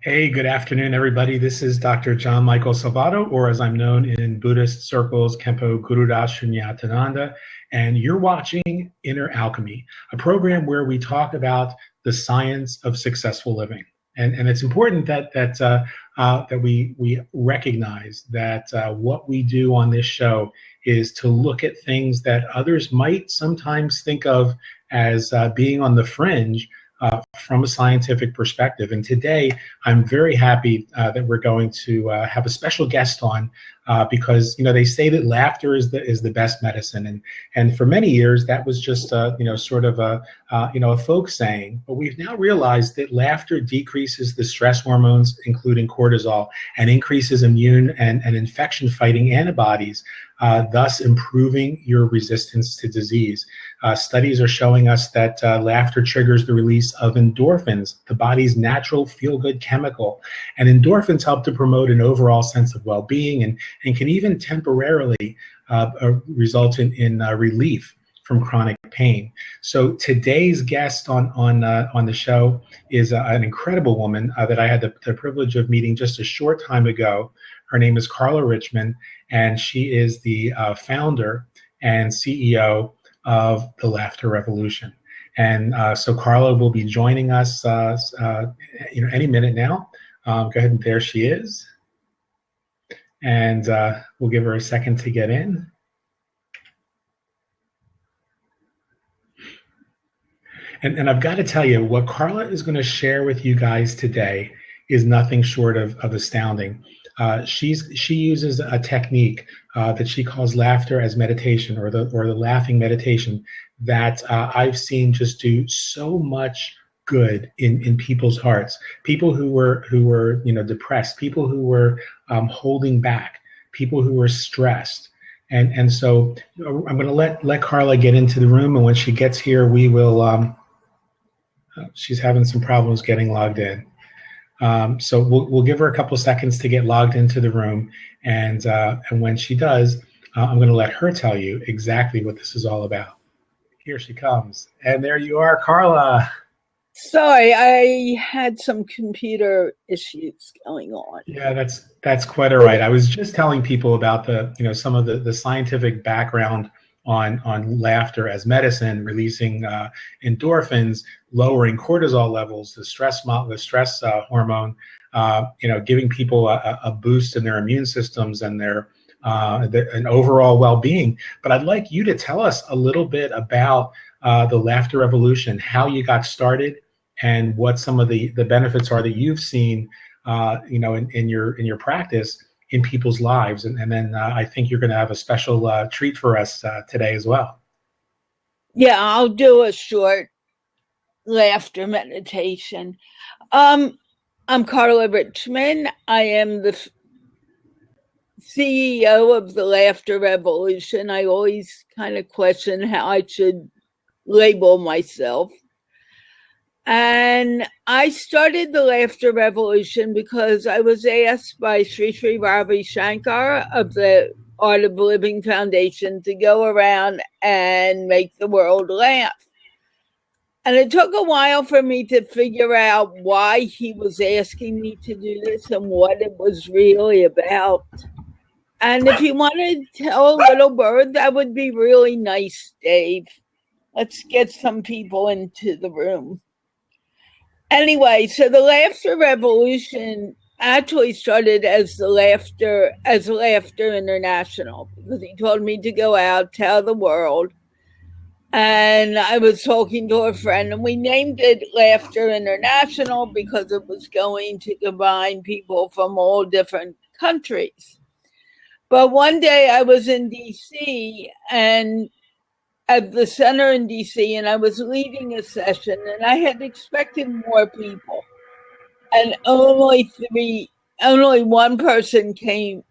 Hey, good afternoon, everybody. This is Dr. John Michael Salvato, or as I'm known in Buddhist circles, Kempo Gurudas Shunyata, and you're watching Inner Alchemy, a program where we talk about the science of successful living. And it's important that we recognize that what we do on this show is to look at things that others might sometimes think of as being on the fringe from a scientific perspective. And today, I'm very happy that we're going to have a special guest on because they say that laughter is the best medicine, and for many years that was just sort of a folk saying. But we've now realized that laughter decreases the stress hormones, including cortisol, and increases immune and infection fighting antibodies, thus improving your resistance to disease. Studies are showing us that laughter triggers the release of endorphins, the body's natural feel-good chemical. And endorphins help to promote an overall sense of well-being and can even temporarily result in relief from chronic pain. So today's guest on the show is an incredible woman that I had the privilege of meeting just a short time ago. Her name is Carla Richmond, and she is the founder and CEO of the Laughter Revolution. And so Carla will be joining us any minute now. Go ahead, and there she is. And we'll give her a second to get in. And I've got to tell you, what Carla is going to share with you guys today is nothing short of astounding. She uses a technique that she calls laughter as meditation, or the laughing meditation, that I've seen just do so much good in people's hearts. People who were depressed, people who were holding back, people who were stressed. And so I'm going to let Carla get into the room, and when she gets here, we will. She's having some problems getting logged in. So we'll give her a couple seconds to get logged into the room, and when she does, I'm going to let her tell you exactly what this is all about. Here she comes, and there you are, Carla. Sorry, I had some computer issues going on. Yeah, that's quite all right. I was just telling people about some of the scientific background on laughter as medicine, releasing endorphins, lowering cortisol levels, the stress hormone, giving people a boost in their immune systems and their overall well-being. But I'd like you to tell us a little bit about the Laughter Revolution, how you got started, and what some of the benefits are that you've seen, in your practice in people's lives. And then I think you're going to have a special treat for us today as well. Yeah, I'll do a short laughter meditation. I'm Carla Richmond. I am the CEO of the Laughter Revolution. I always kind of question how I should label myself. And I started the Laughter Revolution because I was asked by Sri Ravi Shankar of the Art of Living Foundation to go around and make the world laugh. And it took a while for me to figure out why he was asking me to do this and what it was really about. And if you want to tell a little bird, that would be really nice, Dave. Let's get some people into the room. Anyway, so the Laughter Revolution actually started as Laughter International, because he told me to go out, tell the world. And I was talking to a friend, and we named it Laughter International because it was going to combine people from all different countries. But one day I was in D.C. and at the center in DC, and I was leading a session, and I had expected more people, and only one person came,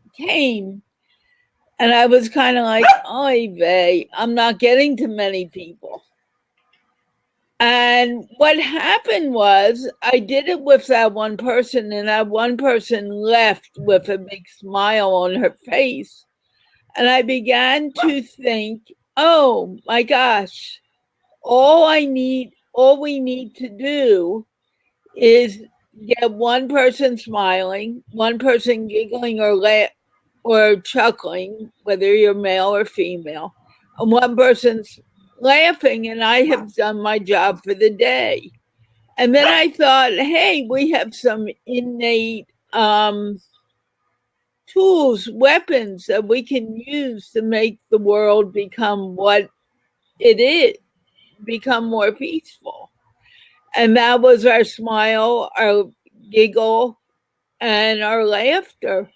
and I was kind of like, oy vey, I'm not getting to many people. And what happened was I did it with that one person, and that one person left with a big smile on her face, and I began to think, oh my gosh, all we need to do is get one person smiling, one person giggling or chuckling, whether you're male or female, and one person's laughing, and I have done my job for the day. And then I thought, hey, we have some innate tools, weapons that we can use to make the world become what it is, become more peaceful. And that was our smile, our giggle, and our laughter.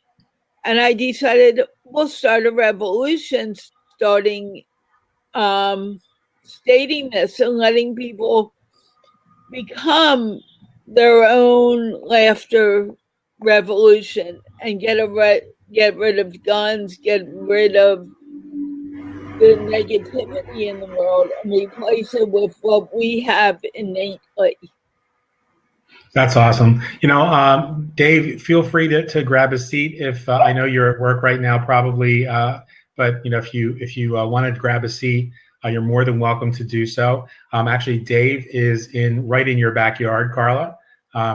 And I decided we'll start a revolution, starting stating this and letting people become their own laughter revolution and get rid of guns, get rid of the negativity in the world, and replace it with what we have innately. That's awesome. Dave, feel free to grab a seat if I know you're at work right now, probably. But if you wanted to grab a seat, you're more than welcome to do so. Actually, Dave is right in your backyard, Carla.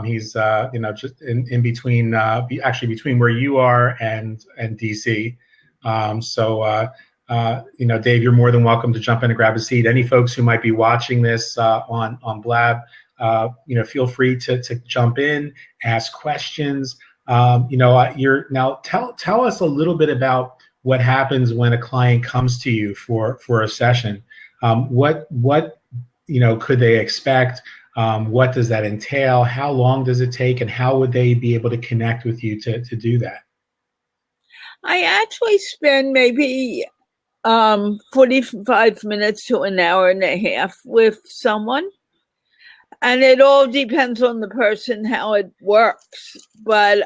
He's just in between, actually between where you are and DC. Dave, you're more than welcome to jump in and grab a seat. Any folks who might be watching this on Blab, feel free to jump in, ask questions. Now tell us a little bit about what happens when a client comes to you for a session. What could they expect? What does that entail? How long does it take, and how would they be able to connect with you to do that? I actually spend maybe 45 minutes to an hour and a half with someone. And it all depends on the person, how it works. But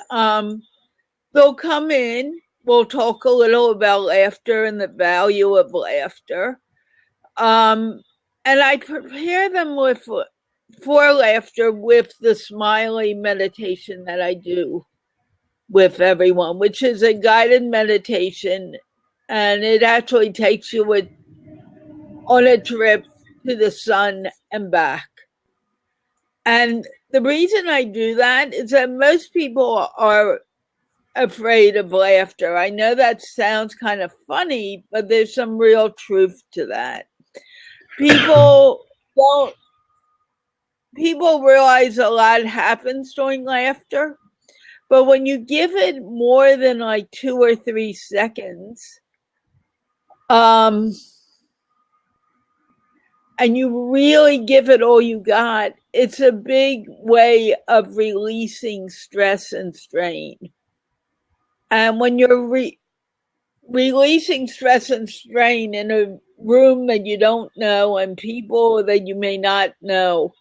they'll come in, we'll talk a little about laughter and the value of laughter. And I prepare them for laughter with the smiley meditation that I do with everyone, which is a guided meditation. And it actually takes you on a trip to the sun and back. And the reason I do that is that most people are afraid of laughter. I know that sounds kind of funny, but there's some real truth to that. People realize a lot happens during laughter, but when you give it more than like 2 or 3 seconds, and you really give it all you got, it's a big way of releasing stress and strain. And when you're releasing stress and strain in a room that you don't know and people that you may not know,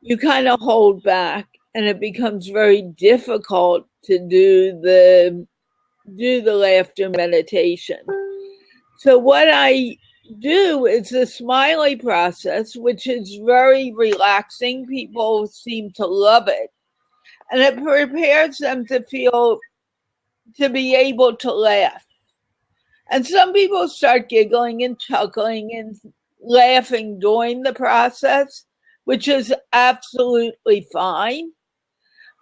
you kind of hold back, and it becomes very difficult to do the laughter meditation. So what I do is the smiley process, which is very relaxing. People seem to love it, and it prepares them to be able to laugh. And some people start giggling and chuckling and laughing during the process, which is absolutely fine.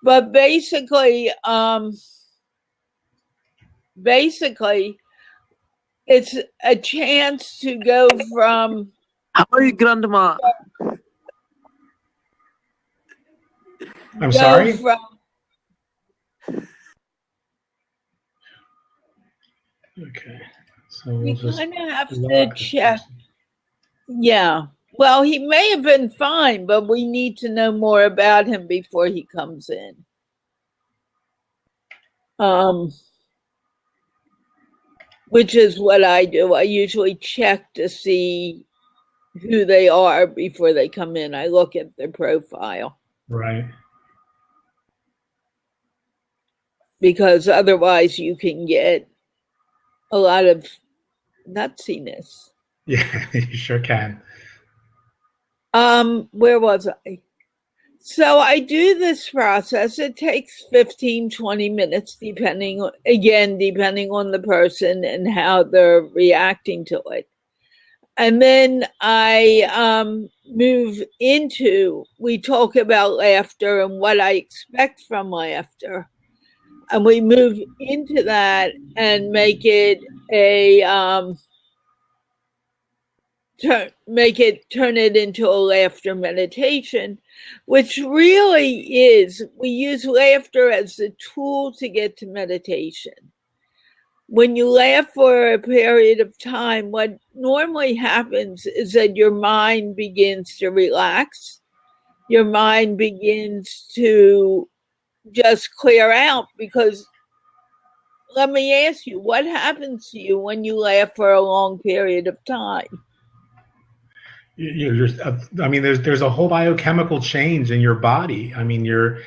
But basically, it's a chance to go from... How are you, Grandma? I'm sorry? Okay. So we kind of have to check. Yeah. Well, he may have been fine, but we need to know more about him before he comes in. Which is what I do. I usually check to see who they are before they come in. I look at their profile. Right. Because otherwise you can get a lot of nutsiness. Yeah, you sure can. Where was I? So I do this process. It takes 15, 20 minutes, depending on the person and how they're reacting to it. And then I we talk about laughter and what I expect from laughter. And we move into that and make it turn it into a laughter meditation, which really is, we use laughter as the tool to get to meditation. When you laugh for a period of time, what normally happens is that your mind begins to relax. Your mind begins to just clear out, because let me ask you, what happens to you when you laugh for a long period of time? I mean, there's a whole biochemical change in your body. I mean, your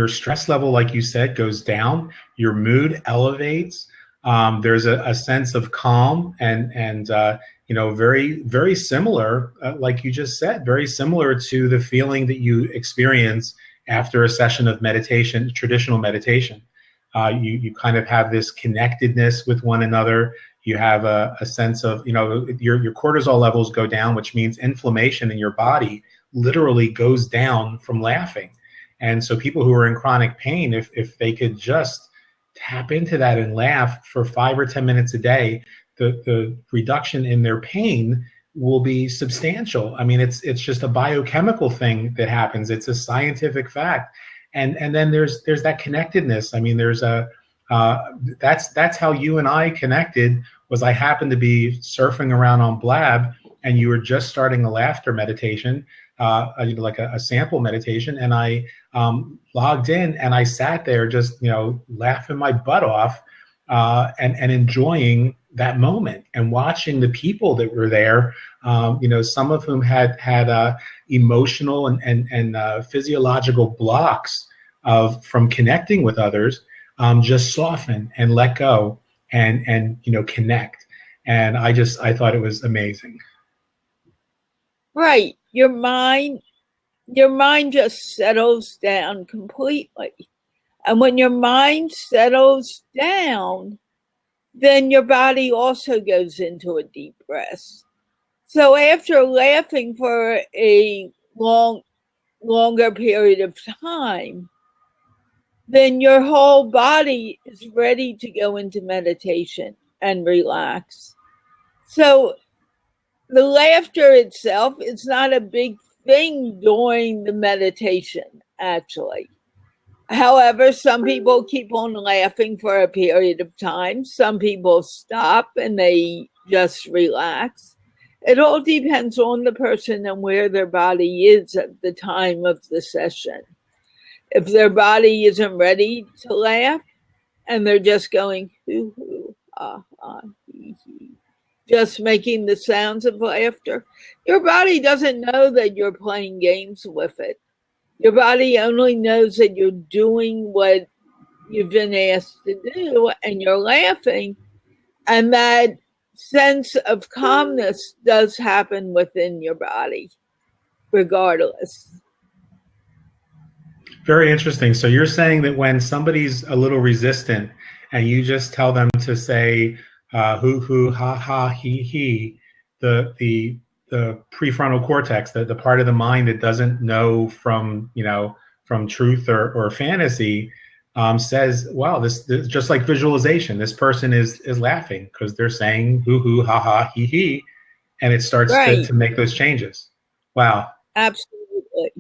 stress level, like you said, goes down. Your mood elevates. There's a sense of calm and very, very similar, like you just said, very similar to the feeling that you experience after a session of meditation, traditional meditation. You kind of have this connectedness with one another. You have a sense of, your cortisol levels go down, which means inflammation in your body literally goes down from laughing. And so people who are in chronic pain, if they could just tap into that and laugh for 5 or 10 minutes a day, the reduction in their pain will be substantial. I mean, it's just a biochemical thing that happens. It's a scientific fact. And then there's that connectedness. I mean, that's how you and I connected. Was I happened to be surfing around on Blab, and you were just starting a laughter meditation, like a sample meditation, and I logged in and I sat there just laughing my butt off and enjoying that moment and watching the people that were there. Some of whom had emotional and physiological blocks from connecting with others, just soften and let go and connect. And I thought it was amazing. Right. Your mind just settles down completely. And when your mind settles down, then your body also goes into a deep rest. So after laughing for a longer period of time, then your whole body is ready to go into meditation and relax. So the laughter itself is not a big thing during the meditation, actually. However, some people keep on laughing for a period of time. Some people stop and they just relax. It all depends on the person and where their body is at the time of the session. If their body isn't ready to laugh and they're just going hoo hoo, ah ah, hee hee, just making the sounds of laughter, your body doesn't know that you're playing games with it. Your body only knows that you're doing what you've been asked to do and you're laughing. And that sense of calmness does happen within your body, regardless. Very interesting. So you're saying that when somebody's a little resistant and you just tell them to say hoo hoo, ha ha, he he, the prefrontal cortex, the part of the mind that doesn't know from truth or fantasy, says, wow, this just like visualization. This person is laughing because they're saying hoo hoo, ha ha, he he, and it starts to make those changes. Wow. Absolutely.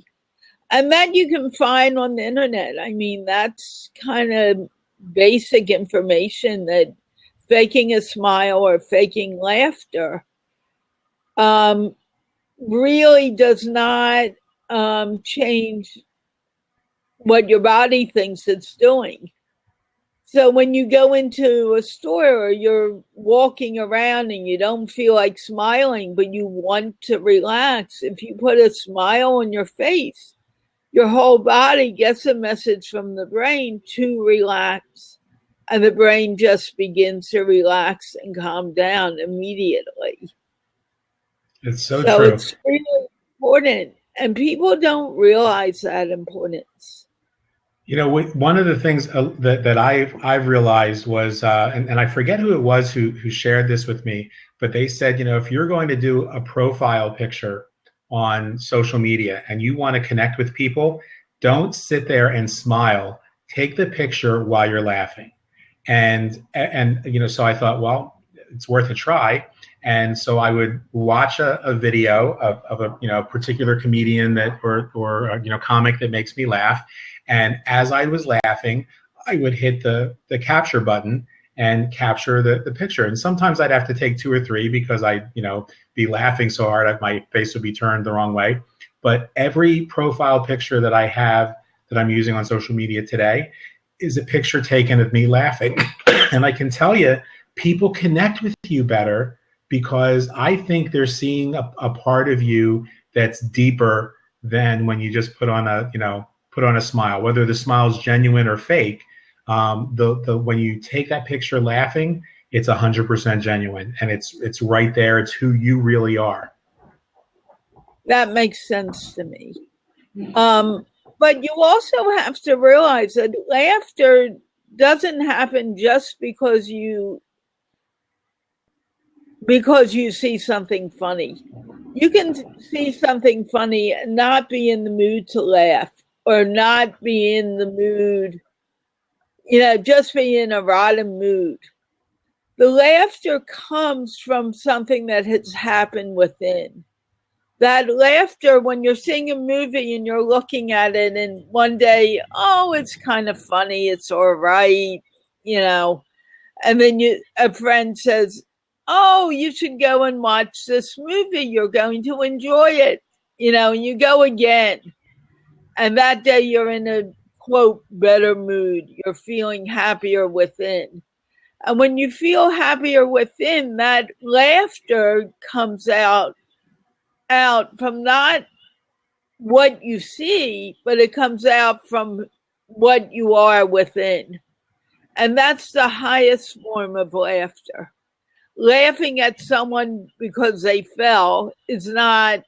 And that you can find on the internet. I mean, that's kind of basic information, that faking a smile or faking laughter really does not change what your body thinks it's doing. So when you go into a store or you're walking around and you don't feel like smiling, but you want to relax, if you put a smile on your face, your whole body gets a message from the brain to relax. And the brain just begins to relax and calm down immediately. It's so true. It's really important. And people don't realize that importance. One of the things that I've realized was, and I forget who it was who shared this with me, but they said, if you're going to do a profile picture on social media and you want to connect with people, don't sit there and smile. Take the picture while you're laughing. And so I thought, well, it's worth a try. And so I would watch a video of a particular comedian or comic that makes me laugh. And as I was laughing, I would hit the capture button and capture the picture. And sometimes I'd have to take 2 or 3 because I'd be laughing so hard my face would be turned the wrong way. But every profile picture that I have that I'm using on social media today is a picture taken of me laughing. And I can tell you, people connect with you better because I think they're seeing a part of you that's deeper than when you just put on a smile, whether the smile is genuine or fake. When you take that picture laughing, it's 100% genuine, and it's right there. It's who you really are. That makes sense to me. But you also have to realize that laughter doesn't happen just because you see something funny. You can see something funny and not be in the mood to laugh, or not be in the mood, just be in a rotten mood. The laughter comes from something that has happened within. That laughter, when you're seeing a movie and you're looking at it and one day, oh, it's kind of funny, it's all right, and then a friend says, oh, you should go and watch this movie, you're going to enjoy it, and you go again. And that day you're in a, quote, better mood. You're feeling happier within. And when you feel happier within, that laughter comes out from not what you see, but it comes out from what you are within. And that's the highest form of laughter. Laughing at someone because they fell is not,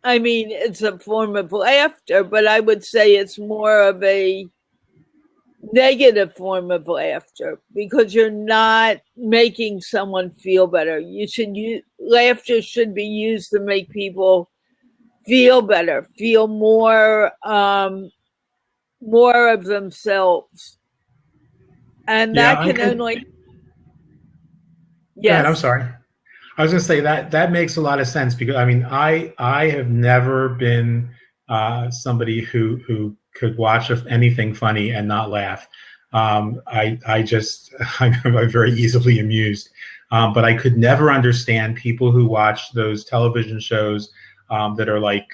it's a form of laughter, but I would say it's more of a negative form of laughter because you're not making someone feel better. Laughter should be used to make people feel better, feel more of themselves, and that can only. Yes, I'm sorry. I was going to say that makes a lot of sense because I have never been somebody who could watch anything funny and not laugh. I'm very easily amused, but I could never understand people who watch those television shows that are like,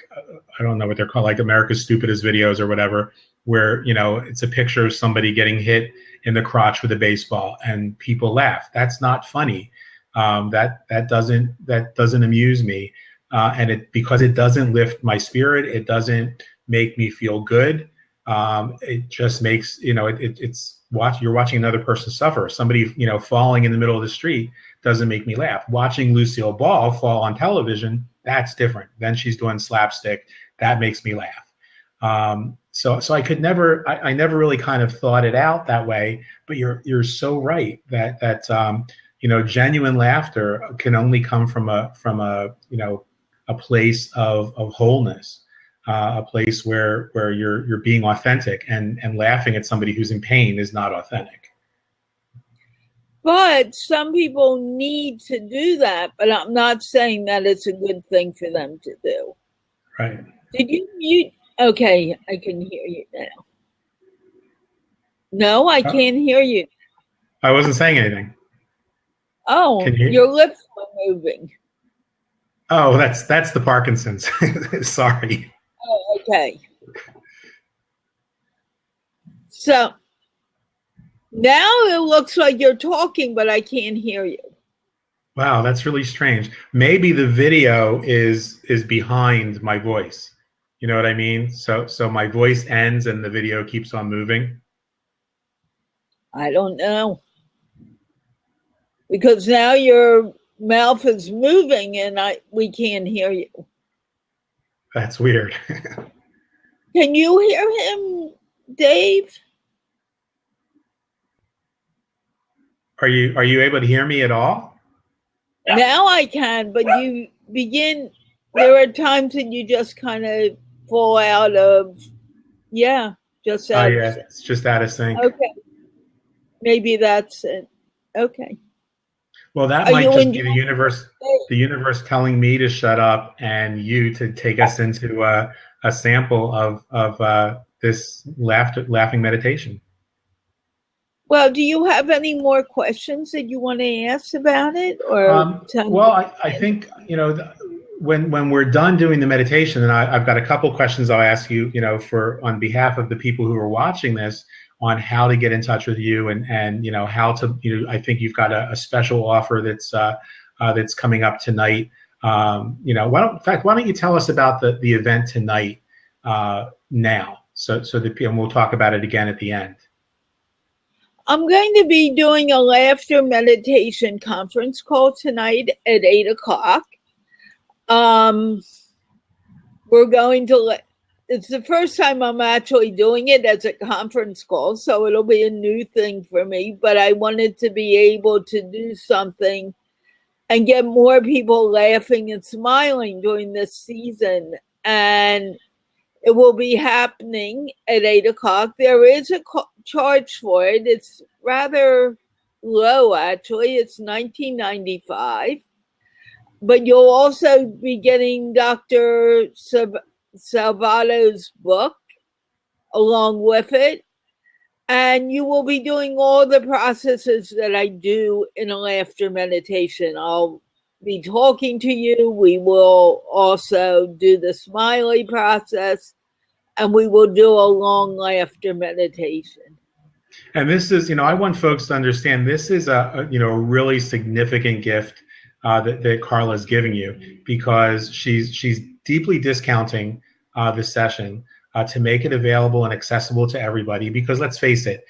I don't know what they're called, like America's Stupidest Videos or whatever, where it's a picture of somebody getting hit in the crotch with a baseball and people laugh. That's not funny. That doesn't amuse me, and because it doesn't lift my spirit, it doesn't make me feel good. It just makes you're watching another person suffer. Somebody falling in the middle of the street doesn't make me laugh. Watching Lucille Ball fall on television, that's different. Then she's doing slapstick. That makes me laugh. So I could never, I never really kind of thought it out that way. But you're so right that genuine laughter can only come from a place of wholeness, a place where you're being authentic, and laughing at somebody who's in pain is not authentic. But some people need to do that, but I'm not saying that it's a good thing for them to do. Right. Did you mute? Okay, I can hear you now. No, I can't hear you. I wasn't saying anything. Oh, your lips were moving. Oh, that's the Parkinson's. Sorry. Oh, okay. So now it looks like you're talking, but I can't hear you. Wow, that's really strange. Maybe the video is behind my voice. You know what I mean? So my voice ends and the video keeps on moving. I don't know. Because now your mouth is moving and we can't hear you. That's weird. Can you hear him, Dave? Are you able to hear me at all? Now I can, but you begin, there are times that you just kind of fall out of, just Oh out of yeah, sync. it's just out of sync. Okay, maybe that's it. Okay. Well, that Are might you just be enjoying the universe telling me to shut up and you to take us into a sample of this laughing meditation. Well, do you have any more questions that you want to ask about it, or tell me? Well, I think when we're done doing the meditation, and I've got a couple questions I'll ask you, for on behalf of the people who are watching this, on how to get in touch with you and how to, I think you've got a special offer that's coming up tonight. Why don't you tell us about the event tonight now, so that and we'll talk about it again at the end. I'm going to be doing a laughter meditation conference call tonight at 8:00. We're going to, it's the first time I'm actually doing it as a conference call, so it'll be a new thing for me, but I wanted to be able to do something and get more people laughing and smiling during this season. And it will be happening at 8:00. There is a charge for it. It's rather low, actually. It's $19.95. But you'll also be getting Dr. Salvato's book along with it. And you will be doing all the processes that I do in a laughter meditation. I'll be talking to you. We will also do the smiley process, and we will do a long laughter meditation. And this is, I want folks to understand this is a really significant gift that Carla is giving you, because she's deeply discounting the session to make it available and accessible to everybody. Because let's face it,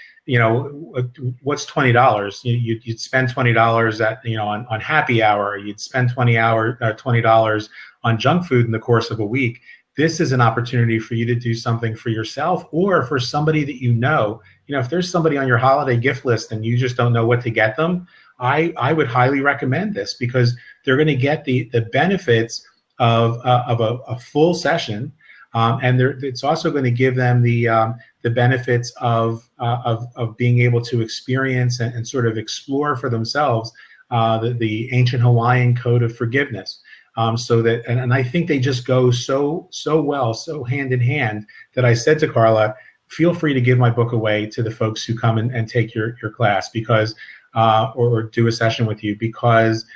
what's $20? You'd spend $20 at on happy hour. You'd spend $20 on junk food in the course of a week. This is an opportunity for you to do something for yourself or for somebody that you know. If there's somebody on your holiday gift list and you just don't know what to get them, I would highly recommend this, because they're going to get the benefits of a full session, and it's also going to give them the benefits of being able to experience and sort of explore for themselves the ancient Hawaiian code of forgiveness. So that, and I think they just go so well, so hand in hand, that I said to Carla, feel free to give my book away to the folks who come and take your class, because or do a session with you, because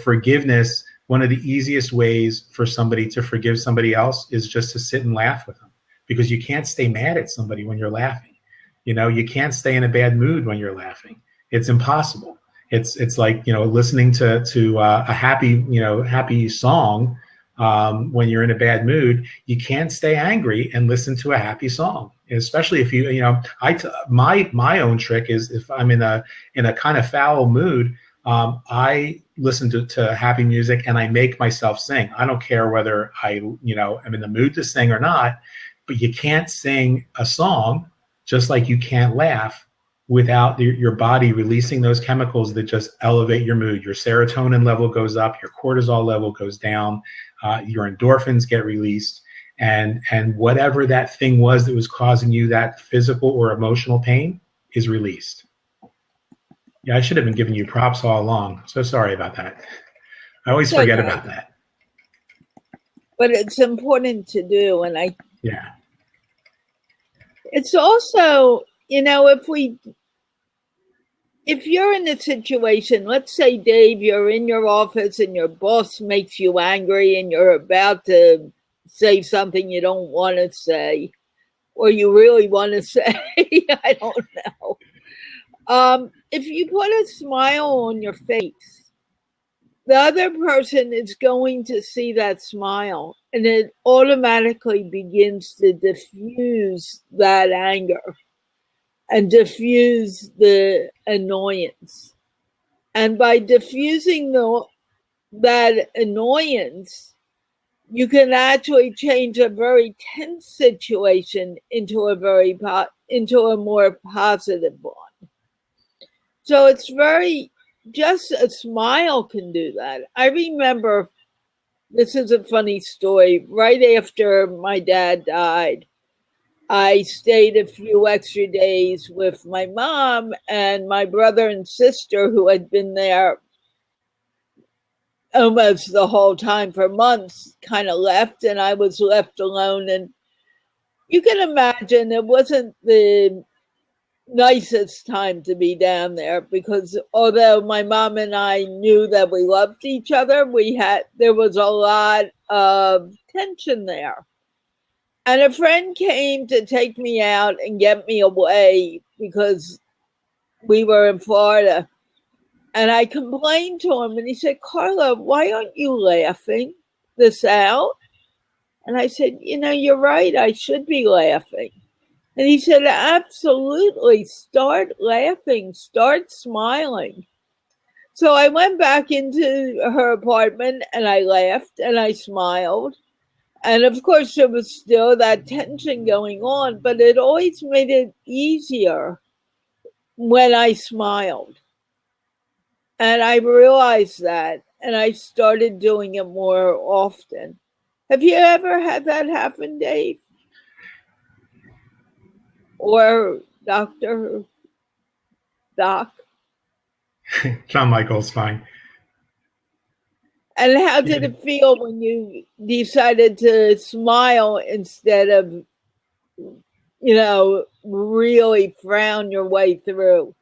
forgiveness, one of the easiest ways for somebody to forgive somebody else is just to sit and laugh with them, because you can't stay mad at somebody when you're laughing. You can't stay in a bad mood when you're laughing. It's impossible. It's like listening to a happy song when you're in a bad mood. You can't stay angry and listen to a happy song, especially if my own trick is, if I'm in a kind of foul mood, I listen to happy music and I make myself sing. I don't care whether I'm in the mood to sing or not, but you can't sing a song, just like you can't laugh without your body releasing those chemicals that just elevate your mood. Your serotonin level goes up, your cortisol level goes down, your endorphins get released, and whatever that thing was that was causing you that physical or emotional pain is released. Yeah, I should have been giving you props all along. So sorry about that. I always forget about that. But it's important to do, and yeah. It's also, if you're in a situation, let's say, Dave, you're in your office and your boss makes you angry and you're about to say something you don't want to say, or you really want to say, I don't know. If you put a smile on your face, the other person is going to see that smile, and it automatically begins to diffuse that anger and diffuse the annoyance. And by diffusing that annoyance, you can actually change a very tense situation into a more positive one. So it's very just a smile can do that. I remember, this is a funny story, right after my dad died, I stayed a few extra days with my mom, and my brother and sister, who had been there almost the whole time for months, kind of left, and I was left alone. And you can imagine it wasn't the nicest time to be down there, because although my mom and I knew that we loved each other, there was a lot of tension there. And a friend came to take me out and get me away because we were in Florida. And I complained to him, and he said, "Carla, why aren't you laughing this out?" And I said, "You're right. I should be laughing." And he said, "Absolutely. Start laughing. Start smiling." So I went back into her apartment, and I laughed and I smiled. And of course, there was still that tension going on, but it always made it easier when I smiled. And I realized that, and I started doing it more often. Have you ever had that happen, Dave? Or Doc? John Michael's fine. And how did it feel when you decided to smile instead of, really frown your way through?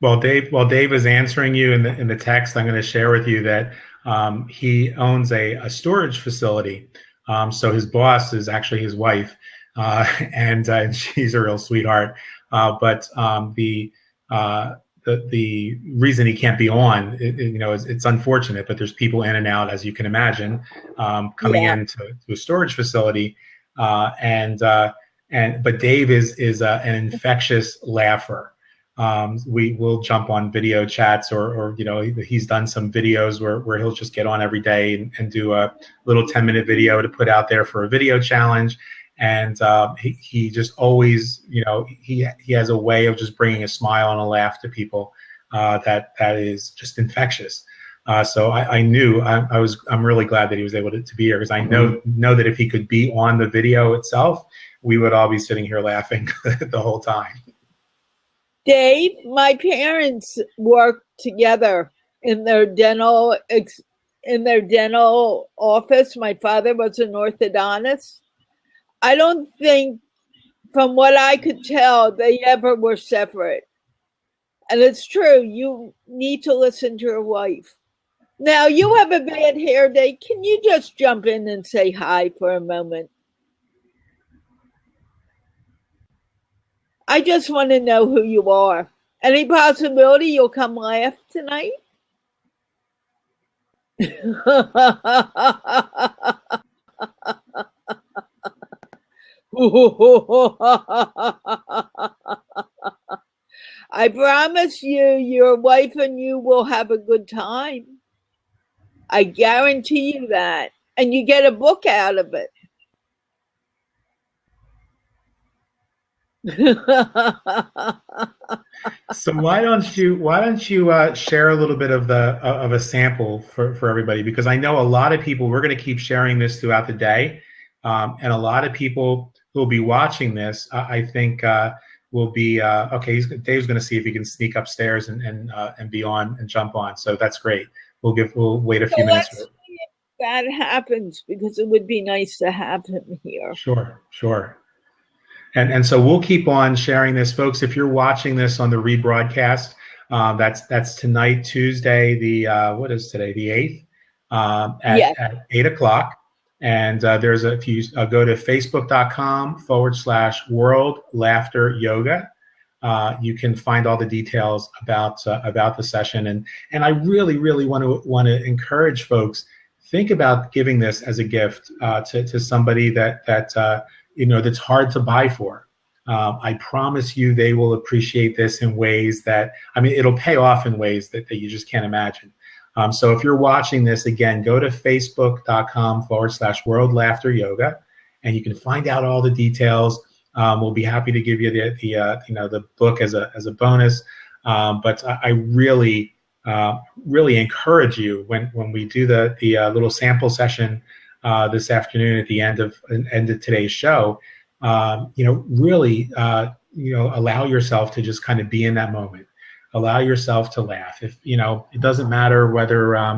Well, Dave is answering you in the text, I'm going to share with you that he owns a storage facility. So his boss is actually his wife, and she's a real sweetheart. But the reason he can't be on, it's unfortunate, but there's people in and out, as you can imagine, coming into a storage facility, but Dave is an infectious laugher. We will jump on video chats, or he's done some videos where he'll just get on every day and do a little 10-minute video to put out there for a video challenge. And he just always, he has a way of just bringing a smile and a laugh to people that is just infectious. So I'm really glad that he was able to be here, because I know that if he could be on the video itself, we would all be sitting here laughing the whole time. Dave, my parents worked together in their dental office. My father was an orthodontist. I don't think, from what I could tell, they ever were separate. And it's true. You need to listen to your wife. Now, you have a bad hair day. Can you just jump in and say hi for a moment? I just want to know who you are. Any possibility you'll come laugh tonight? I promise you, your wife and you will have a good time. I guarantee you that. And you get a book out of it. So why don't you share a little bit of a sample for everybody, because I know a lot of people, we're going to keep sharing this throughout the day, and a lot of people who will be watching this, I think will be okay. Dave's going to see if he can sneak upstairs and be on and jump on. So that's great. We'll wait a few minutes. Let's see if that happens, because it would be nice to have him here. Sure. And so we'll keep on sharing this, folks. If you're watching this on the rebroadcast, that's tonight, Tuesday, what is today, the 8th, at 8 o'clock. And if you go to facebook.com/World Laughter Yoga, you can find all the details about the session. And I really, really want to encourage folks, think about giving this as a gift to somebody that's hard to buy for. I promise you they will appreciate this in ways that, it'll pay off in ways that you just can't imagine. So if you're watching this, again, go to facebook.com/World Laughter Yoga, and you can find out all the details. We'll be happy to give you the book as a bonus. But I really encourage you when we do the little sample session this afternoon at the end of today's show. Really allow yourself to just kind of be in that moment. Allow yourself to laugh. If it doesn't matter whether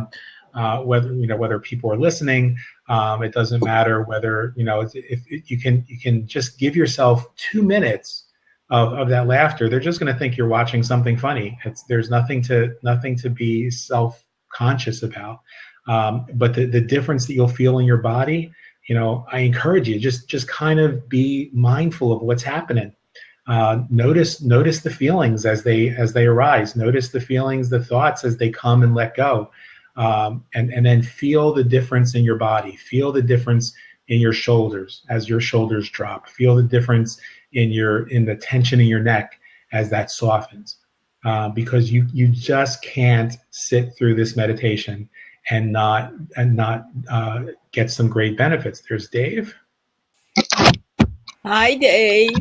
people are listening. It doesn't matter whether if you can just give yourself 2 minutes of that laughter. They're just going to think you're watching something funny. There's nothing to be self-conscious about. But the difference that you'll feel in your body, I encourage you just kind of be mindful of what's happening. Notice the feelings as they arise. Notice the feelings, the thoughts as they come and let go. And then feel the difference in your body. Feel the difference in your shoulders as your shoulders drop. Feel the difference in the tension in your neck as that softens. Because you just can't sit through this meditation and not get some great benefits. There's Dave. Hi, Dave.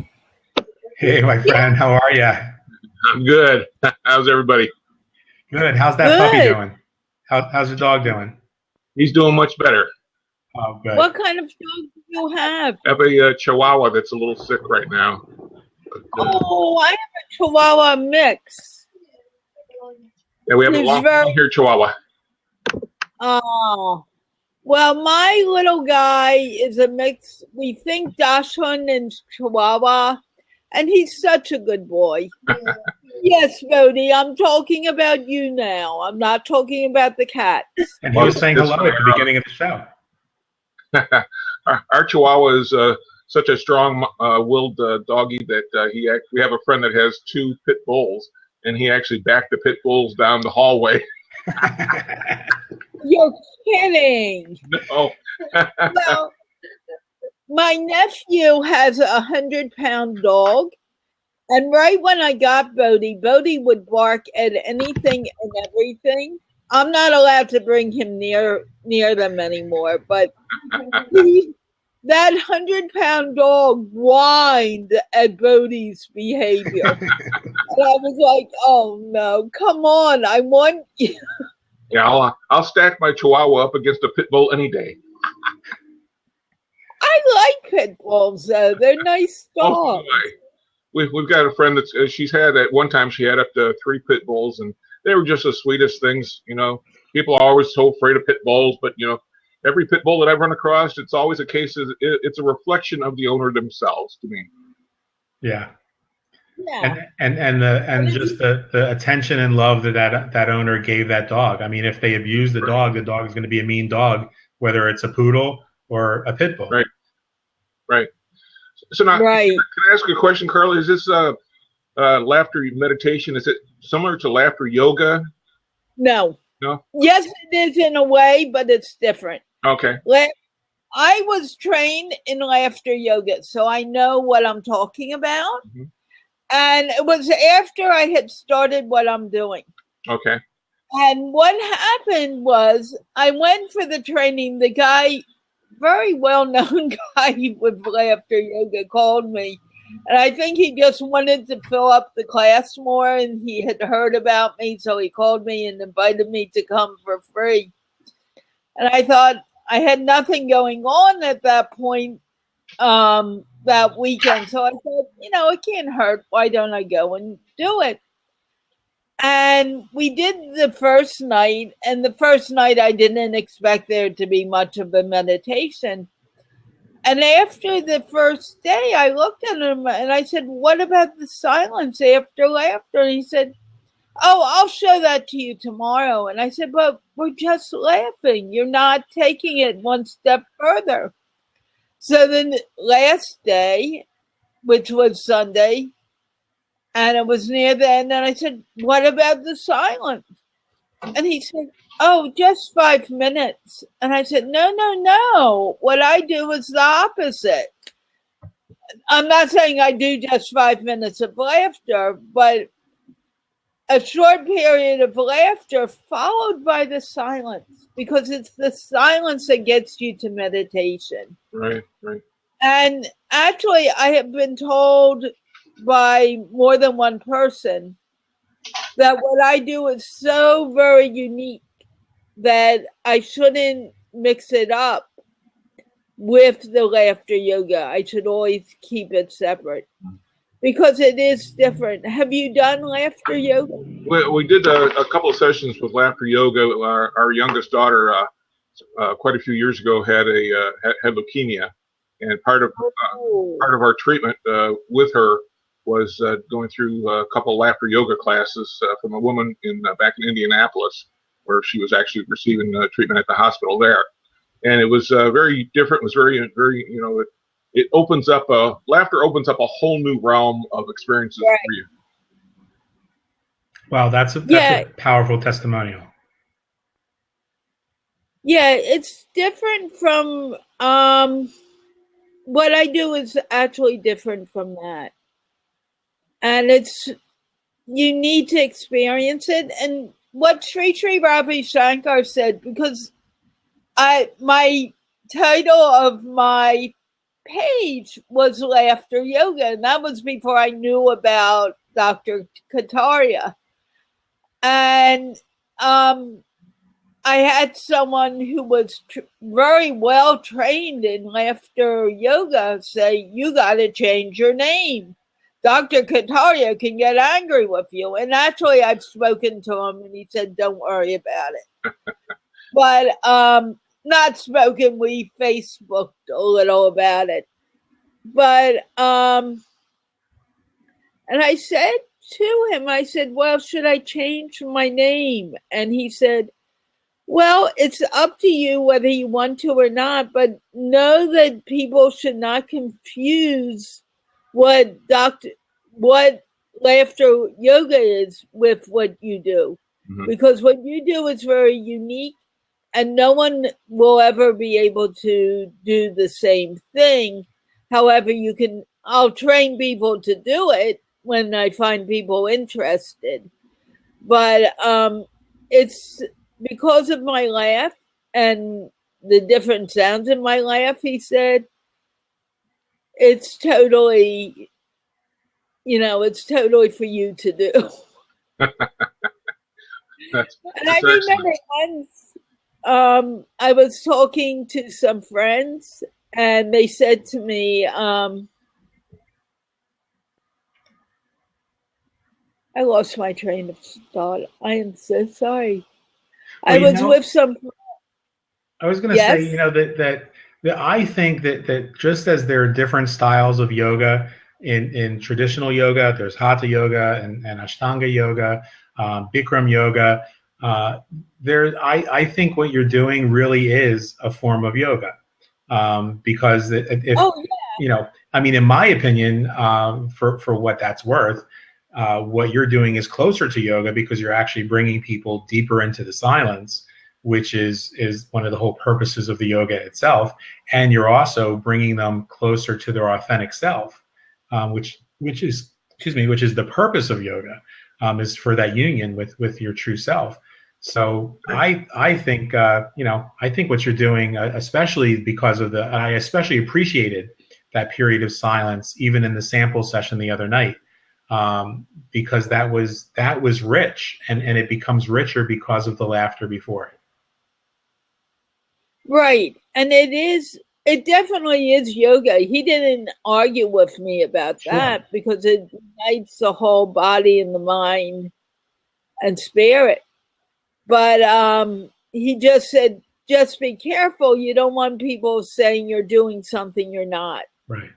Hey, my friend. How are you? I'm good. How's everybody? Good. How's that puppy doing? How's your dog doing? He's doing much better. Oh, good. What kind of dog do you have? I have a Chihuahua that's a little sick right now. But, I have a Chihuahua mix. Yeah, we have a long-haired Chihuahua. Oh, well, my little guy is a mix. We think Dachshund and Chihuahua, and he's such a good boy. Yes, Bodhi, I'm talking about you now. I'm not talking about the cat. And he was saying hello at the beginning of the show. Our Chihuahua is such a strong-willed doggy that we have a friend that has 2 pit bulls, and he actually backed the pit bulls down the hallway. You're kidding. No. Well, my nephew has a 100-pound dog. And right when I got Bodhi would bark at anything and everything. I'm not allowed to bring him near them anymore, but that 100-pound dog whined at Bodhi's behavior. And I was like, oh no, come on, I want you. Yeah, I'll stack my Chihuahua up against a pit bull any day. I like pit bulls though. They're nice dogs. Oh, We've got a friend that's she's had at one time. She had up to 3 pit bulls, and they were just the sweetest things. People are always so afraid of pit bulls, but every pit bull that I've run across, it's always a case of it's a reflection of the owner themselves to me. Yeah. Yeah. And just the attention and love that owner gave that dog. I mean, if they abuse the dog is going to be a mean dog, whether it's a poodle or a pit bull. Right. So now, right. Can I ask you a question, Carly? Is this laughter meditation? Is it similar to laughter yoga? No. No? Yes, it is in a way, but it's different. Okay. I was trained in laughter yoga, so I know what I'm talking about. Mm-hmm. And it was after I had started what I'm doing. Okay. And what happened was I went for the training. The guy, very well-known guy with laughter yoga, called me. And I think he just wanted to fill up the class more, and he had heard about me, so he called me and invited me to come for free. And I thought I had nothing going on at that point that weekend. So I thought, it can't hurt. Why don't I go and do it? And we did the first night, and the first night I didn't expect there to be much of a meditation. And after the first day, I looked at him and I said, what about the silence after laughter? And he said, oh, I'll show that to you tomorrow. And I said, but we're just laughing. You're not taking it one step further. So then last day, which was Sunday, and it was near the end, and I said, what about the silence? And he said, oh, just 5 minutes. And I said, no. What I do is the opposite. I'm not saying I do just 5 minutes of laughter, but a short period of laughter followed by the silence, because it's the silence that gets you to meditation. Right. And actually, I have been told by more than one person that what I do is so very unique that I shouldn't mix it up with the laughter yoga. I should always keep it separate because it is different. Have you done laughter yoga? We did a couple of sessions with laughter yoga. Our youngest daughter, quite a few years ago, had leukemia, and part of our treatment with her was going through a couple of laughter yoga classes from a woman back in Indianapolis, where she was actually receiving treatment at the hospital there. And it was very different. It was very, it opens up laughter opens up a whole new realm of experiences right. for you. Wow, that's a powerful testimonial. Yeah, it's different from what I do is actually different from that. And you need to experience it. And what Sri Ravi Shankar said, because my title of my page was laughter yoga, and that was before I knew about Dr. Kataria. And I had someone who was very well trained in laughter yoga say, you got to change your name. Dr. Kataria can get angry with you. And actually, I've spoken to him and he said, don't worry about it. But not spoken, we Facebooked a little about it. But, and I said to him, I said, well, should I change my name? And he said, well, it's up to you whether you want to or not, but know that people should not confuse what laughter yoga is with what you do. Mm-hmm. Because what you do is very unique and no one will ever be able to do the same thing. However, I'll train people to do it when I find people interested. But it's because of my laugh and the different sounds in my laugh, he said, it's totally for you to do. That's and I remember once I was talking to some friends and they said to me, I lost my train of thought. I am so sorry. Well, I was with some. I was going to say, that I think that just as there are different styles of yoga in traditional yoga, there's Hatha yoga and Ashtanga yoga, Bikram yoga. I think what you're doing really is a form of yoga, because in my opinion, for what that's worth. What you're doing is closer to yoga because you're actually bringing people deeper into the silence, which is one of the whole purposes of the yoga itself. And you're also bringing them closer to their authentic self, which is the purpose of yoga, is for that union with your true self. So I think what you're doing, especially because of I especially appreciated that period of silence, even in the sample session the other night. Because that was rich and it becomes richer because of the laughter before it. Right. And it definitely is yoga. He didn't argue with me about that because it unites the whole body and the mind and spirit. But he just said, just be careful. You don't want people saying you're doing something you're not. Right.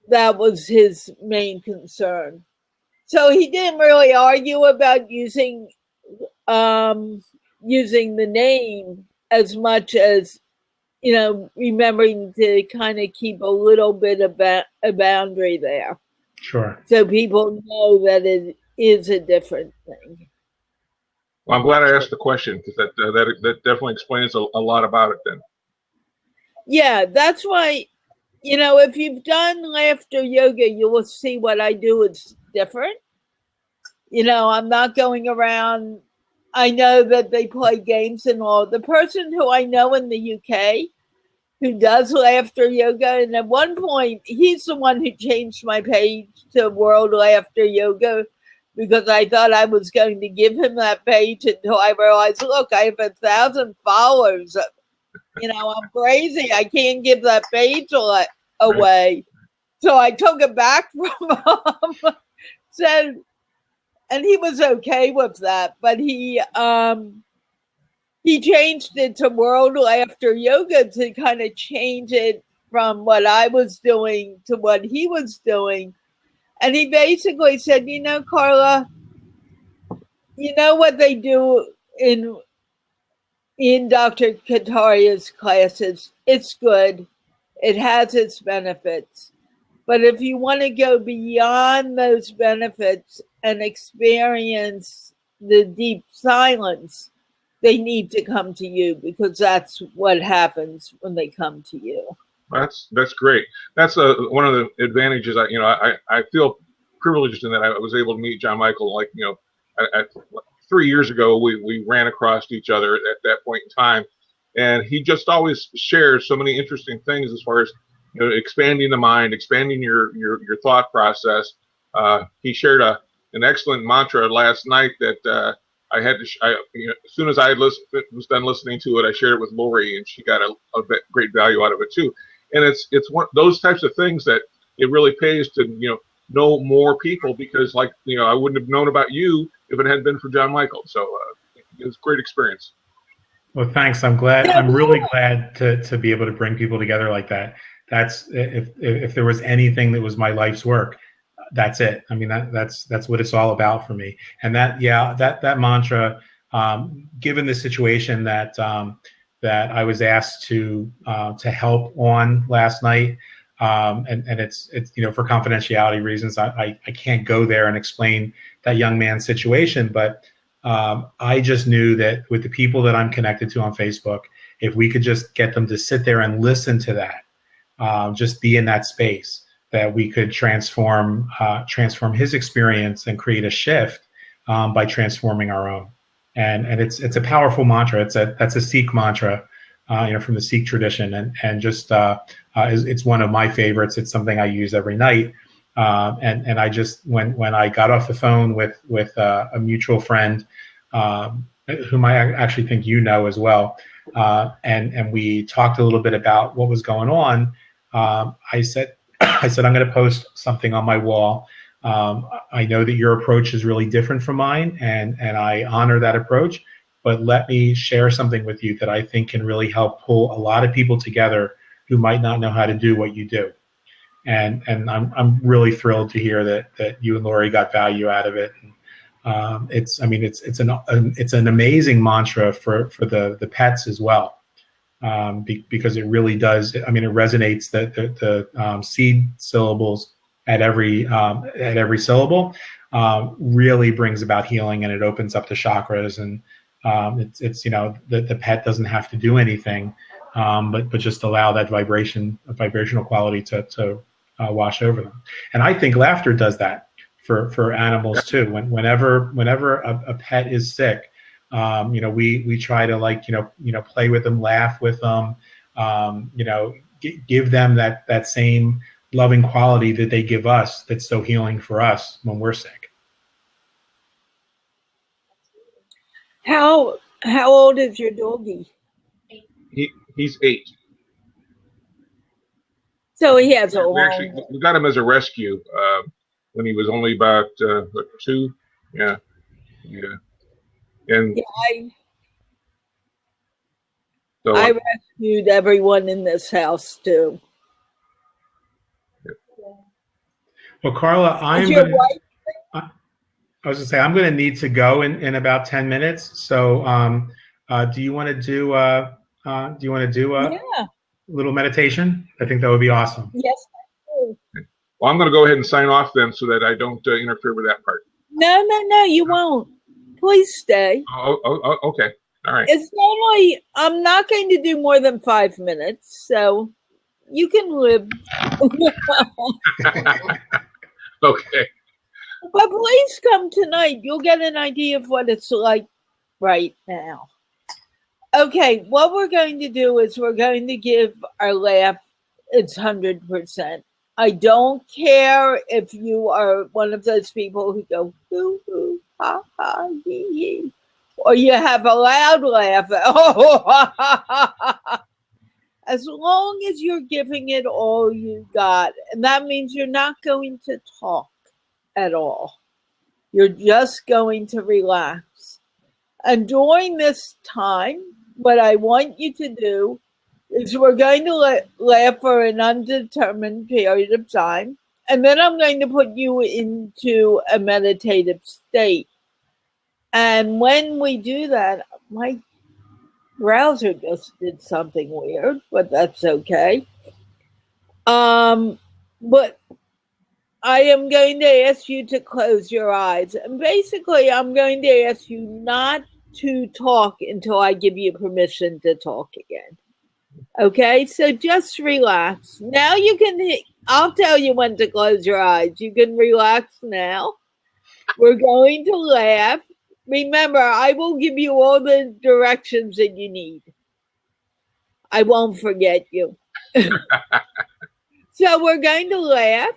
That was his main concern. So he didn't really argue about using the name as much as, remembering to kind of keep a little bit of a boundary there. Sure. So people know that it is a different thing. Well, I'm glad I asked the question because that definitely explains a lot about it then. Yeah, that's why. If you've done laughter yoga, you will see what I do is different. I'm not going around. I know that they play games and all. The person who I know in the UK, who does laughter yoga. And at one point, he's the one who changed my page to World Laughter Yoga, because I thought I was going to give him that page until I realized, look, I have 1,000 followers. You know, I'm crazy. I can't give that page away. So I took it back from him. Said, and he was okay with that, but he changed it to World Laughter Yoga to kind of change it from what I was doing to what he was doing. And he basically said, you know, Carla, you know what they do in Dr. Kataria's classes? It's good. It has its benefits. But if you want to go beyond those benefits and experience the deep silence, they need to come to you, because that's what happens when they come to you. That's great. That's one of the advantages. I feel privileged in that I was able to meet John Michael. Like, you know, 3 years ago, we ran across each other at that point in time, and he just always shares so many interesting things as far as, you know, expanding the mind, expanding your thought process. He shared an excellent mantra last night that I had to. As soon as I was done listening to it, I shared it with Lori, and she got a great value out of it too. And it's one those types of things that it really pays to, you know more people, because, like, you know, I wouldn't have known about you if it hadn't been for John Michael. So it was a great experience. Well, thanks. I'm glad. I'm really glad to be able to bring people together like that. That's if there was anything that was my life's work, that's it. I mean, that's what it's all about for me. And that mantra, given the situation that I was asked to help on last night, and it's you know, for confidentiality reasons, I can't go there and explain that young man's situation, but I just knew that with the people that I'm connected to on Facebook, if we could just get them to sit there and listen to that, just be in that space, that we could transform his experience and create a shift by transforming our own. And it's a powerful mantra. That's a Sikh mantra, you know, from the Sikh tradition, and just it's one of my favorites. It's something I use every night. And I just, when I got off the phone with a mutual friend, whom I actually think you know as well, and we talked a little bit about what was going on, I said, I'm going to post something on my wall. I know that your approach is really different from mine, and I honor that approach, but let me share something with you that I think can really help pull a lot of people together who might not know how to do what you do. And I'm really thrilled to hear that you and Lori got value out of it. It's an amazing mantra for the pets as well, because it really does. I mean, it resonates. The seed syllables at every syllable really brings about healing, and it opens up the chakras. And it's you know, the pet doesn't have to do anything, but just allow that vibrational quality to wash over them. And I think laughter does that for animals too. Whenever a pet is sick, you know, we try to, like, you know, play with them, laugh with them, you know, give them that same loving quality that they give us, that's so healing for us when we're sick. How old is your doggy? He's 8. So he has a we got him as a rescue when he was only about 2. Yeah. And I rescued everyone in this house too. Well, Carla, I was going to say, I'm going to need to go in about 10 minutes. So do you want to do a little meditation? I think that would be awesome. Yes, I do. Well, I'm going to go ahead and sign off then, so that I don't interfere with that part. No, you won't. Please stay. Oh, okay. All right. It's only, I'm not going to do more than 5 minutes, so you can live. Okay. But please come tonight. You'll get an idea of what it's like right now. Okay, what we're going to do is we're going to give our laugh its 100%. I don't care if you are one of those people who go hoo hoo ha ha hee hee, or you have a loud laugh. As long as you're giving it all you got, and that means you're not going to talk at all. You're just going to relax. And during this time, what I want you to do is we're going to laugh for an undetermined period of time, and then I'm going to put you into a meditative state. And when we do that, my browser just did something weird, but that's okay. But I am going to ask you to close your eyes. And basically, I'm going to ask you not to talk until I give you permission to talk again. Okay, so just relax. Now you can, I'll tell you when to close your eyes. You can relax now. We're going to laugh. Remember, I will give you all the directions that you need. I won't forget you. So we're going to laugh.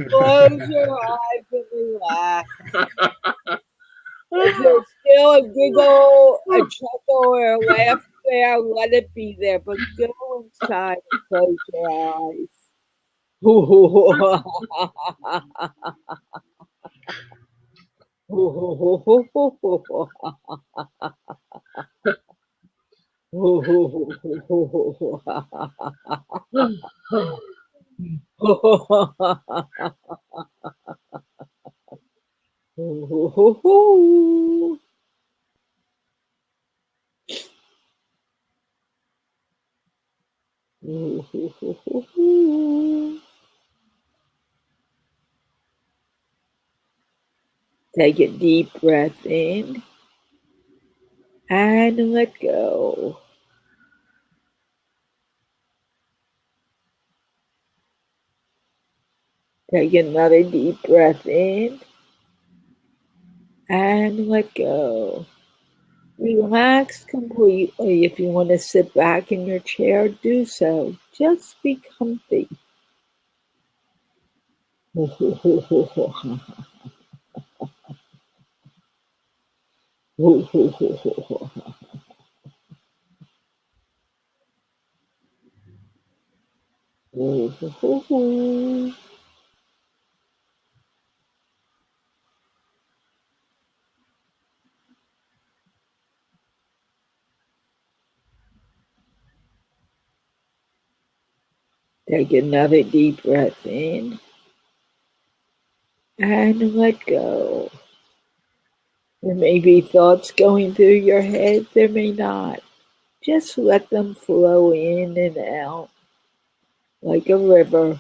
Close your eyes and relax. If there's still a giggle, a chuckle, or a laugh there, let it be there. But go inside and close your eyes. Take a deep breath in and let go. Take another deep breath in and let go. Relax completely. If you want to sit back in your chair, do so. Just be comfy. Take another deep breath in and let go. There may be thoughts going through your head, there may not. Just let them flow in and out like a river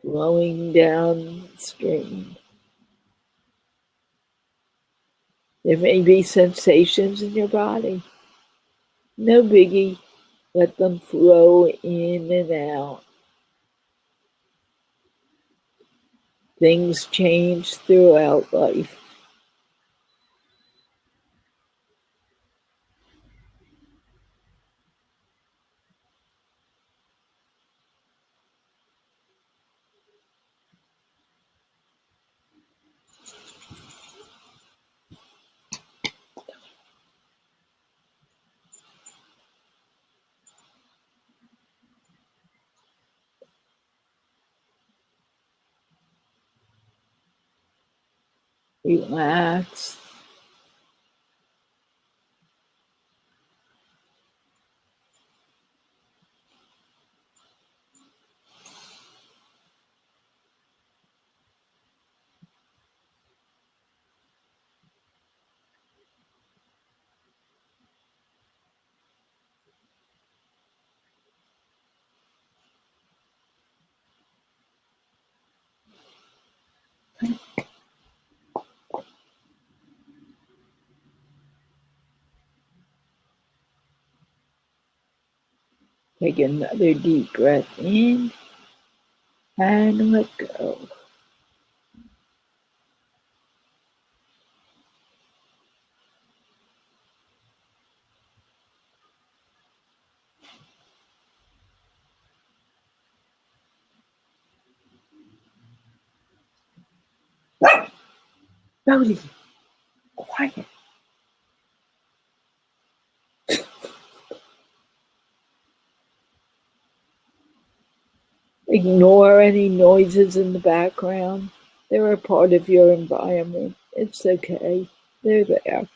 flowing downstream. There may be sensations in your body. No biggie. Let them flow in and out. Things change throughout life. Relax. Take another deep breath in and let go. Bodhi, quiet. Ignore any noises in the background. They're a part of your environment. It's okay. They're there.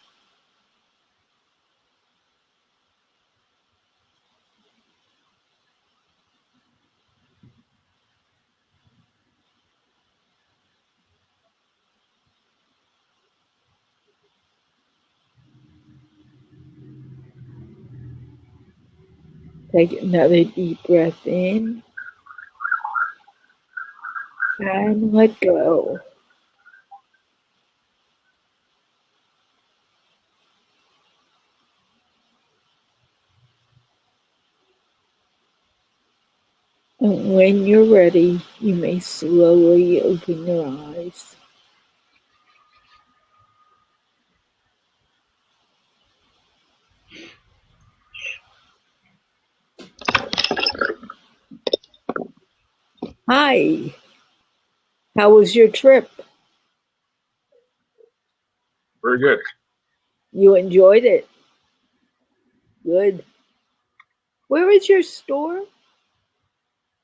Take another deep breath in and let go. And when you're ready, you may slowly open your eyes. Hi, how was your trip? Very good. You enjoyed it? Good. Where is your store?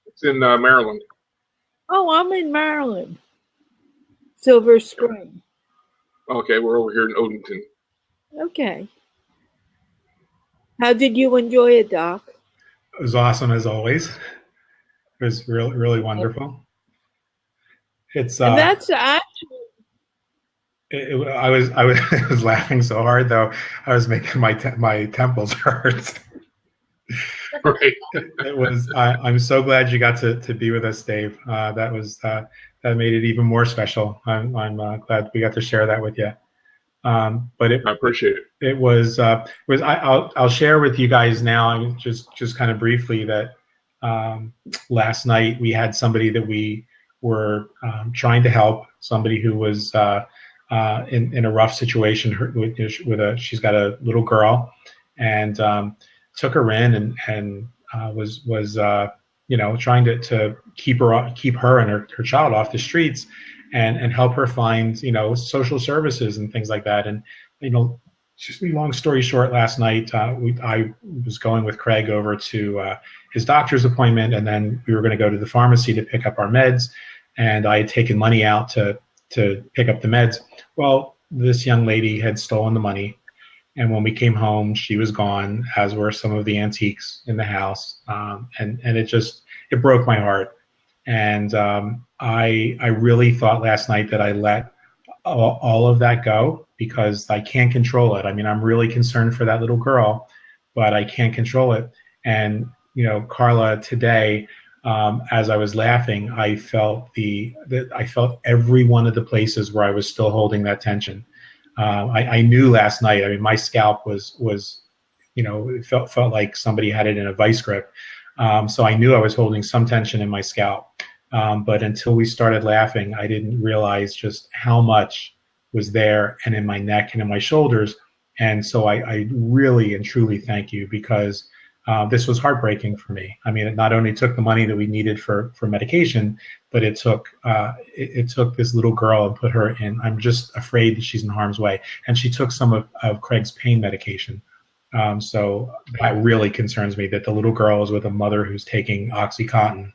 It's in Maryland. Oh, I'm in Maryland. Silver Spring. Okay, we're over here in Odenton. Okay. How did you enjoy it, Doc? It was awesome as always. It was really, really wonderful. It's And that's actually I was I was laughing so hard though I was making my temples hurt. Right. It was. I'm so glad you got to be with us, Dave. That was that made it even more special. I'm glad we got to share that with you. But I appreciate it. it was I'll share with you guys now. I mean, just kind of briefly that last night we had somebody that we were trying to help. Somebody who was in a rough situation she's got a little girl, and took her in and was trying to keep her and her child off the streets, and help her find social services and things like that. And just long story short, last night I was going with Craig over to his doctor's appointment, and then we were going to go to the pharmacy to pick up our meds, and I had taken money out to pick up the meds. Well, this young lady had stolen the money, and when we came home, she was gone, as were some of the antiques in the house, and it broke my heart. And I really thought last night that I let all of that go because I can't control it. I mean, I'm really concerned for that little girl, but I can't control it. And, Carla, today, as I was laughing, I felt I felt every one of the places where I was still holding that tension. I knew last night. I mean, my scalp was it felt like somebody had it in a vice grip. So I knew I was holding some tension in my scalp. But until we started laughing, I didn't realize just how much was there and in my neck and in my shoulders. And so I really and truly thank you because this was heartbreaking for me. I mean, it not only took the money that we needed for medication, but it took this little girl and put her in. I'm just afraid that she's in harm's way. And she took some of Craig's pain medication. So that really concerns me that the little girl is with a mother who's taking OxyContin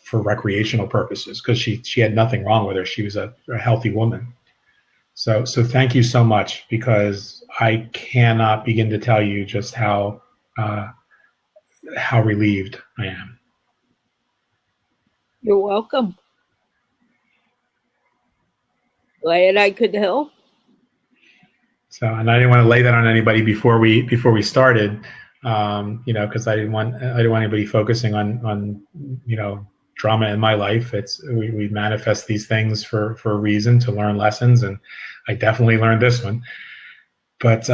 for recreational purposes because she had nothing wrong with her. She was a healthy woman. So thank you so much because I cannot begin to tell you just how relieved I am. You're welcome. Glad I could help. So, and I didn't want to lay that on anybody before we started, because I didn't want anybody focusing on drama in my life. We manifest these things for a reason, to learn lessons, and I definitely learned this one. But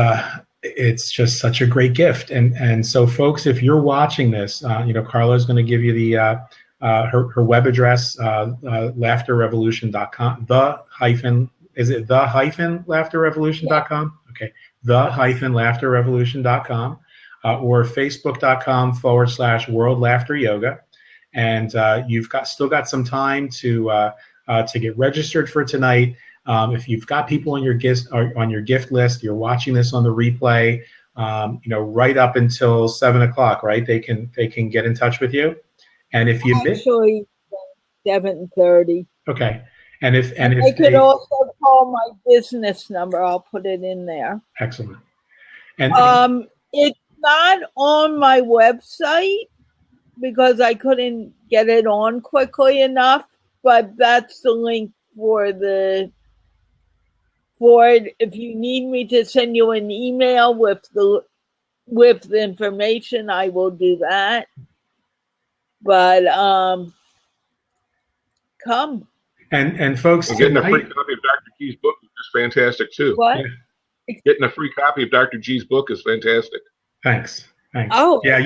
it's just such a great gift, and so folks, if you're watching this, Carla's going to give you the her web address, laughterrevolution.com. Is it the-laughterrevolution.com? Okay, the-laughterrevolution.com, or facebook.com/World Laughter Yoga. And you've still got some time to get registered for tonight. If you've got people on your gift list, you're watching this on the replay, right up until 7:00, right? They can get in touch with you. And if you actually 7:30. Okay. And if they could also call my business number. I'll put it in there. Excellent. And it's not on my website because I couldn't get it on quickly enough, but that's the link for it. If you need me to send you an email with the information, I will do that. But come. And folks, getting a free copy of Dr. G's book is fantastic too. What? Yeah. Getting a free copy of Dr. G's book is fantastic. Thanks. Oh, yeah. Okay.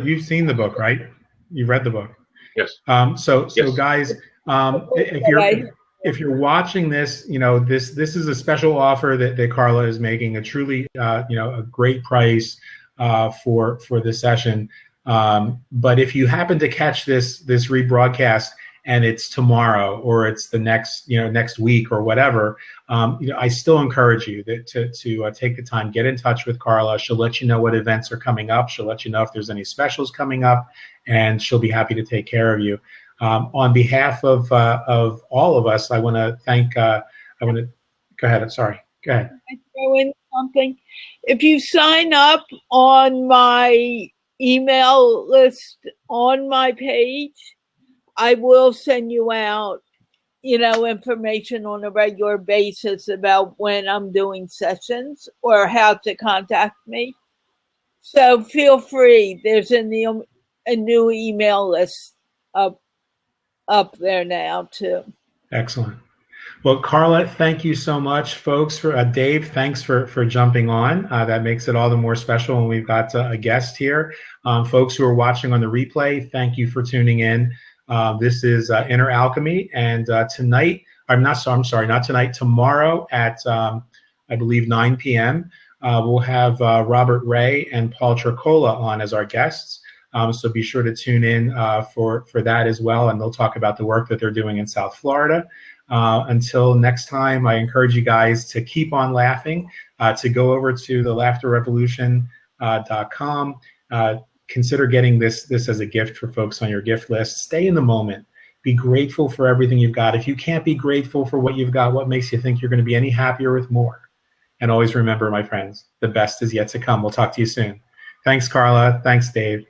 You've seen the book, right? You've read the book. Yes. So Yes. guys, if you're watching this, this is a special offer that Carla is making, a truly a great price for the session. But if you happen to catch this rebroadcast and it's tomorrow or it's the next week or whatever, I still encourage you to take the time, get in touch with Carla. She'll let you know what events are coming up. She'll let you know if there's any specials coming up, and she'll be happy to take care of you. On behalf of all of us, I want to thank. Go ahead. Sorry. Go ahead. I throw in something. If you sign up on my email list on my page, I will send you out, information on a regular basis about when I'm doing sessions or how to contact me. So feel free. There's a new email list up there now too. Excellent. Well, Carla, thank you so much, folks. For Dave, thanks for jumping on. That makes it all the more special when we've got a guest here. Folks who are watching on the replay, thank you for tuning in. This is Inner Alchemy, and tonight, not tonight, tomorrow at, I believe, 9 p.m., we'll have Robert Ray and Paul Tricola on as our guests. So be sure to tune in for that as well, and they'll talk about the work that they're doing in South Florida. Until next time, I encourage you guys to keep on laughing, to go over to the laughterrevolution.com. Consider getting this as a gift for folks on your gift list. Stay in the moment. Be grateful for everything you've got. If you can't be grateful for what you've got, what makes you think you're going to be any happier with more? And always remember, my friends, the best is yet to come. We'll talk to you soon. Thanks, Carla. Thanks, Dave.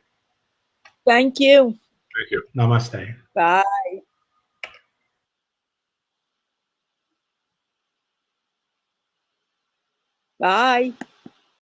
Thank you. Thank you. Namaste. Bye. Bye.